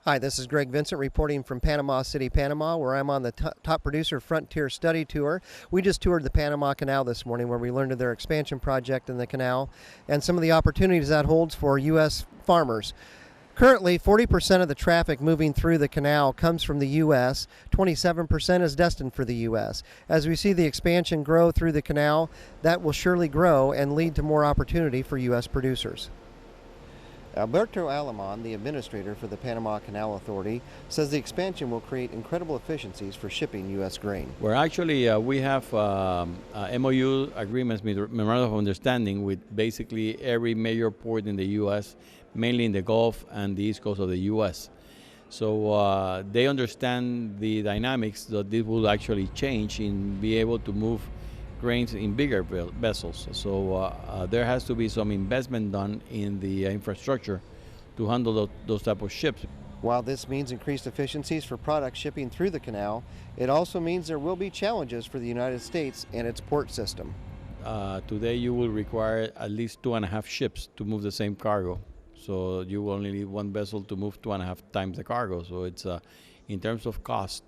Hi, this is Greg Vincent reporting from Panama City, Panama, where I'm on the Top Producer Frontier Study Tour. We just toured the Panama Canal this morning, where we learned of their expansion project in the canal and some of the opportunities that holds for U.S. farmers. Currently, 40% of the traffic moving through the canal comes from the U.S., 27% is destined for the U.S. As we see the expansion grow through the canal, that will surely grow and lead to more opportunity for U.S. producers. Alberto Alemán, the administrator for the Panama Canal Authority, says the expansion will create incredible efficiencies for shipping U.S. grain. Where actually we have MOU agreements, memorandum of understanding, with basically every major port in the U.S., mainly in the Gulf and the East Coast of the U.S. So they understand the dynamics that this will actually change in be able to move grains in bigger vessels. So there has to be some investment done in the infrastructure to handle those type of ships. While this means increased efficiencies for products shipping through the canal, it also means there will be challenges for the United States and its port system. Today you will require at least 2.5 ships to move the same cargo. So you will only need one vessel to move 2.5 times the cargo. So it's in terms of cost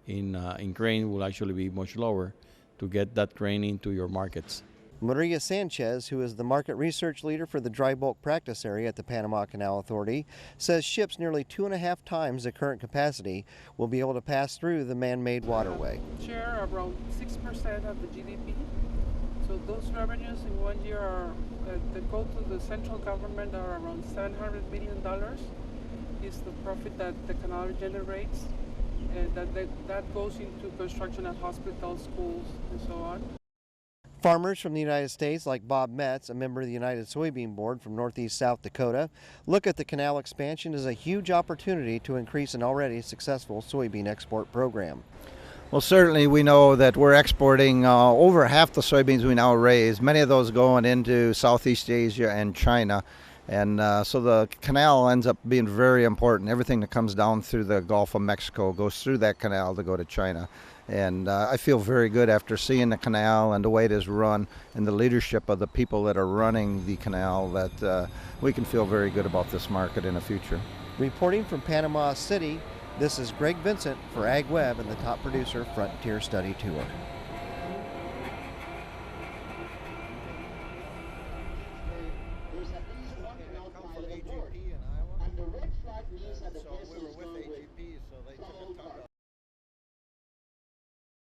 in grain will actually be much lower to get that grain into your markets. Maria Sanchez, who is the market research leader for the dry bulk practice area at the Panama Canal Authority, says ships nearly 2.5 times the current capacity will be able to pass through the man-made waterway. Share around 6% of the GDP. So those revenues in 1 year are, that go to the central government are around $700 million. Is the profit that the canal generates. That goes into construction at hospitals, schools, and so on. Farmers from the United States, like Bob Metz, a member of the United Soybean Board from Northeast South Dakota, look at the canal expansion as a huge opportunity to increase an already successful soybean export program. Well, certainly we know that we're exporting over half the soybeans we now raise, many of those going into Southeast Asia and China. And so the canal ends up being very important. Everything that comes down through the Gulf of Mexico goes through that canal to go to China. And I feel very good after seeing the canal and the way it is run and the leadership of the people that are running the canal that we can feel very good about this market in the future. Reporting from Panama City, this is Greg Vincent for AgWeb and the Top Producer Frontier Study Tour.